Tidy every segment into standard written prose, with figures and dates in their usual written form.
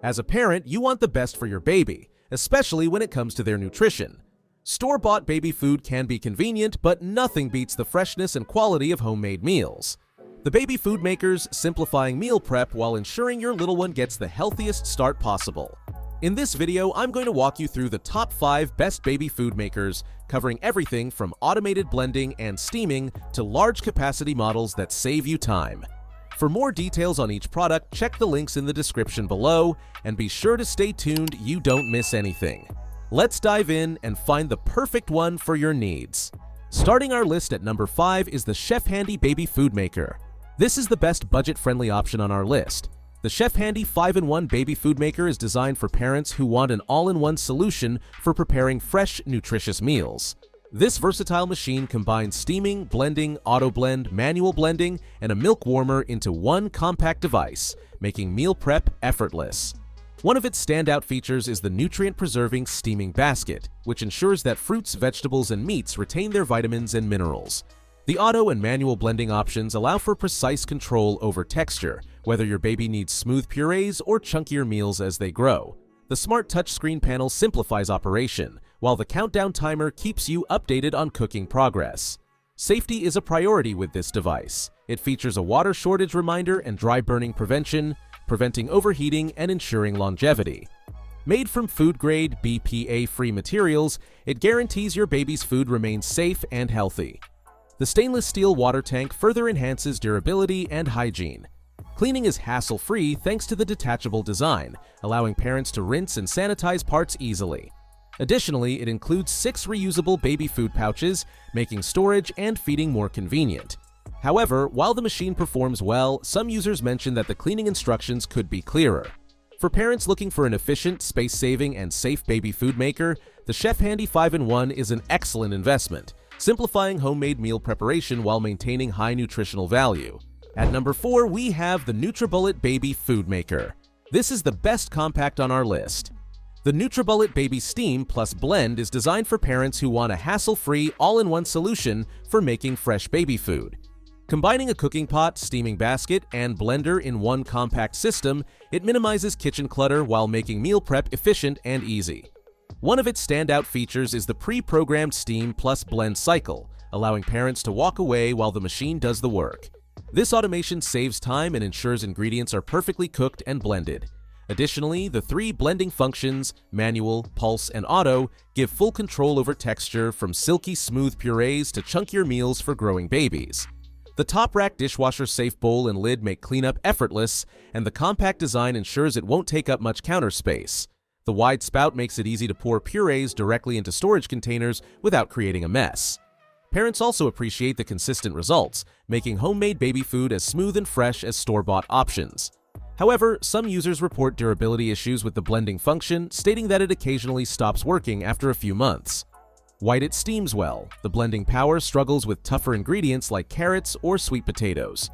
As a parent, you want the best for your baby, especially when it comes to their nutrition. Store-bought baby food can be convenient, but nothing beats the freshness and quality of homemade meals. The Baby Food Maker's simplifying meal prep while ensuring your little one gets the healthiest start possible. In this video, I'm going to walk you through the top 5 best baby food makers, covering everything from automated blending and steaming to large capacity models that save you time. For more details on each product, check the links in the description below, and be sure to stay tuned so you don't miss anything. Let's dive in and find the perfect one for your needs. Starting our list at number 5 is the Chefhandy Baby Food Maker. This is the best budget-friendly option on our list. The Chefhandy 5-in-1 Baby Food Maker is designed for parents who want an all-in-one solution for preparing fresh, nutritious meals. This versatile machine combines steaming, blending, auto-blend, manual blending, and a milk warmer into one compact device, making meal prep effortless. One of its standout features is the nutrient-preserving steaming basket, which ensures that fruits, vegetables, and meats retain their vitamins and minerals. The auto and manual blending options allow for precise control over texture, whether your baby needs smooth purees or chunkier meals as they grow. The smart touchscreen panel simplifies operation, while the countdown timer keeps you updated on cooking progress. Safety is a priority with this device. It features a water shortage reminder and dry burning prevention, preventing overheating and ensuring longevity. Made from food-grade, BPA-free materials, it guarantees your baby's food remains safe and healthy. The stainless steel water tank further enhances durability and hygiene. Cleaning is hassle-free thanks to the detachable design, allowing parents to rinse and sanitize parts easily. Additionally, it includes 6 reusable baby food pouches, making storage and feeding more convenient. However, while the machine performs well, some users mention that the cleaning instructions could be clearer. For parents looking for an efficient, space-saving, and safe baby food maker, the Chefhandy 5-in-1 is an excellent investment, simplifying homemade meal preparation while maintaining high nutritional value. At number 4, we have the Nutribullet Baby Food Maker. This is the best compact on our list. The Nutribullet Baby Steam Plus Blend is designed for parents who want a hassle-free, all-in-one solution for making fresh baby food. Combining a cooking pot, steaming basket, and blender in one compact system, it minimizes kitchen clutter while making meal prep efficient and easy. One of its standout features is the pre-programmed Steam Plus Blend cycle, allowing parents to walk away while the machine does the work. This automation saves time and ensures ingredients are perfectly cooked and blended. Additionally, the 3 blending functions, manual, pulse, and auto, give full control over texture from silky smooth purees to chunkier meals for growing babies. The top-rack dishwasher-safe bowl and lid make cleanup effortless, and the compact design ensures it won't take up much counter space. The wide spout makes it easy to pour purees directly into storage containers without creating a mess. Parents also appreciate the consistent results, making homemade baby food as smooth and fresh as store-bought options. However, some users report durability issues with the blending function, stating that it occasionally stops working after a few months. While it steams well, the blending power struggles with tougher ingredients like carrots or sweet potatoes.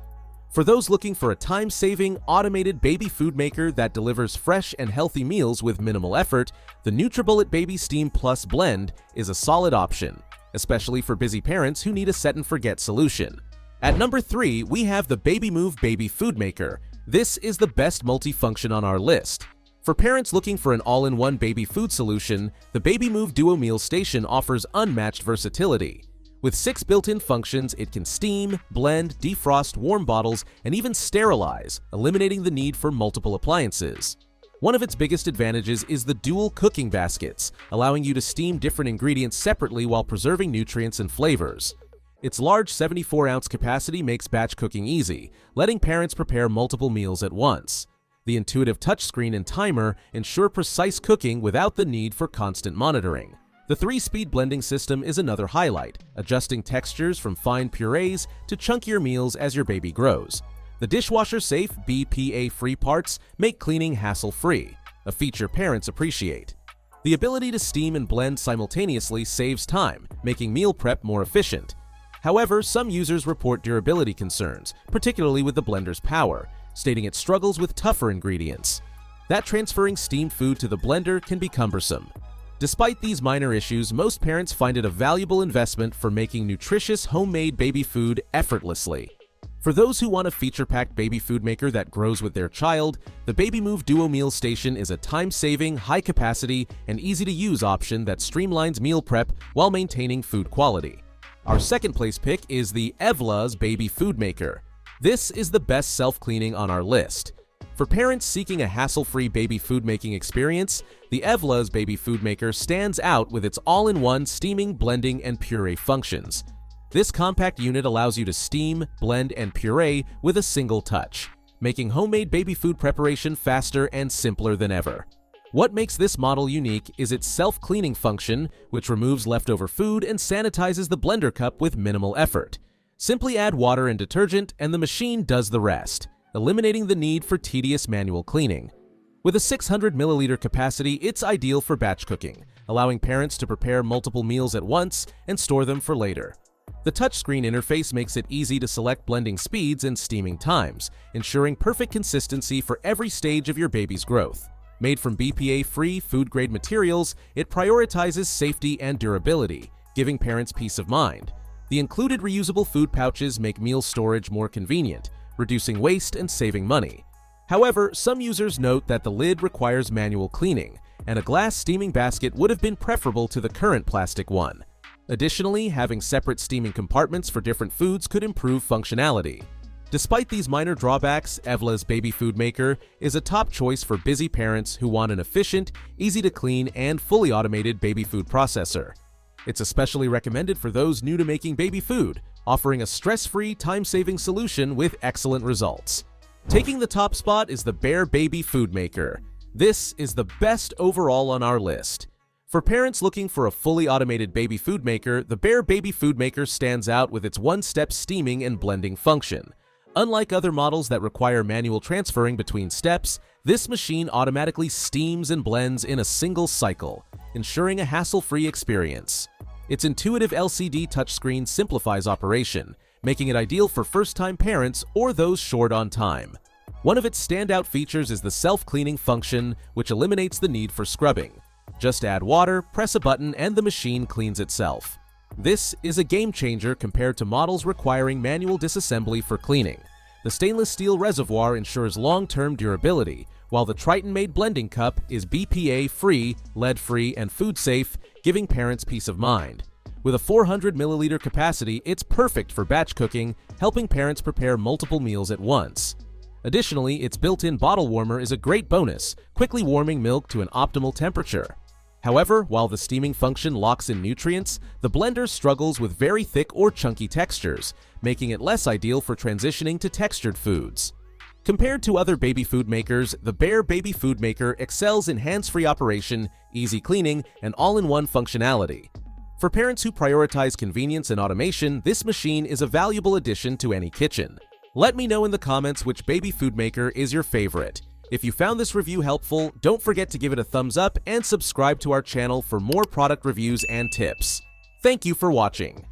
For those looking for a time-saving, automated baby food maker that delivers fresh and healthy meals with minimal effort, the Nutribullet Baby Steam Plus Blend is a solid option, especially for busy parents who need a set-and-forget solution. At number 3, we have the Babymoov Baby Food Maker. This is the best multifunction on our list. For parents looking for an all-in-one baby food solution, the Babymoov Duo Meal Station offers unmatched versatility. With 6 built-in functions, it can steam, blend, defrost, warm bottles, and even sterilize, eliminating the need for multiple appliances. One of its biggest advantages is the dual cooking baskets, allowing you to steam different ingredients separately while preserving nutrients and flavors. Its large 74-ounce capacity makes batch cooking easy, letting parents prepare multiple meals at once. The intuitive touchscreen and timer ensure precise cooking without the need for constant monitoring. The 3-speed blending system is another highlight, adjusting textures from fine purees to chunkier meals as your baby grows. The dishwasher-safe, BPA-free parts make cleaning hassle-free, a feature parents appreciate. The ability to steam and blend simultaneously saves time, making meal prep more efficient. However, some users report durability concerns, particularly with the blender's power, stating it struggles with tougher ingredients. That transferring steamed food to the blender can be cumbersome. Despite these minor issues, most parents find it a valuable investment for making nutritious homemade baby food effortlessly. For those who want a feature-packed baby food maker that grows with their child, the Babymoov Duo Meal Station is a time-saving, high-capacity, and easy-to-use option that streamlines meal prep while maintaining food quality. Our second-place pick is the EVLA'S Baby Food Maker. This is the best self-cleaning on our list. For parents seeking a hassle-free baby food-making experience, the EVLA'S Baby Food Maker stands out with its all-in-one steaming, blending, and puree functions. This compact unit allows you to steam, blend, and puree with a single touch, making homemade baby food preparation faster and simpler than ever. What makes this model unique is its self-cleaning function, which removes leftover food and sanitizes the blender cup with minimal effort. Simply add water and detergent, and the machine does the rest, eliminating the need for tedious manual cleaning. With a 600 milliliter capacity, it's ideal for batch cooking, allowing parents to prepare multiple meals at once and store them for later. The touchscreen interface makes it easy to select blending speeds and steaming times, ensuring perfect consistency for every stage of your baby's growth. Made from BPA-free food-grade materials, it prioritizes safety and durability, giving parents peace of mind. The included reusable food pouches make meal storage more convenient, reducing waste and saving money. However, some users note that the lid requires manual cleaning, and a glass steaming basket would have been preferable to the current plastic one. Additionally, having separate steaming compartments for different foods could improve functionality. Despite these minor drawbacks, EVLA'S Baby Food Maker is a top choice for busy parents who want an efficient, easy-to-clean, and fully automated baby food processor. It's especially recommended for those new to making baby food, offering a stress-free, time-saving solution with excellent results. Taking the top spot is the Bear Baby Food Maker. This is the best overall on our list. For parents looking for a fully automated baby food maker, the Bear Baby Food Maker stands out with its one-step steaming and blending function. Unlike other models that require manual transferring between steps, this machine automatically steams and blends in a single cycle, ensuring a hassle-free experience. Its intuitive LCD touchscreen simplifies operation, making it ideal for first-time parents or those short on time. One of its standout features is the self-cleaning function, which eliminates the need for scrubbing. Just add water, press a button, and the machine cleans itself. This is a game changer compared to models requiring manual disassembly for cleaning. The stainless steel reservoir ensures long-term durability, while the Triton-made blending cup is BPA-free, lead-free, and food-safe, giving parents peace of mind. With a 400 milliliter capacity, it's perfect for batch cooking, helping parents prepare multiple meals at once. Additionally, its built-in bottle warmer is a great bonus, quickly warming milk to an optimal temperature. However, while the steaming function locks in nutrients, the blender struggles with very thick or chunky textures, making it less ideal for transitioning to textured foods. Compared to other baby food makers, the Bear Baby Food Maker excels in hands-free operation, easy cleaning, and all-in-one functionality. For parents who prioritize convenience and automation, this machine is a valuable addition to any kitchen. Let me know in the comments which baby food maker is your favorite. If you found this review helpful, don't forget to give it a thumbs up and subscribe to our channel for more product reviews and tips. Thank you for watching.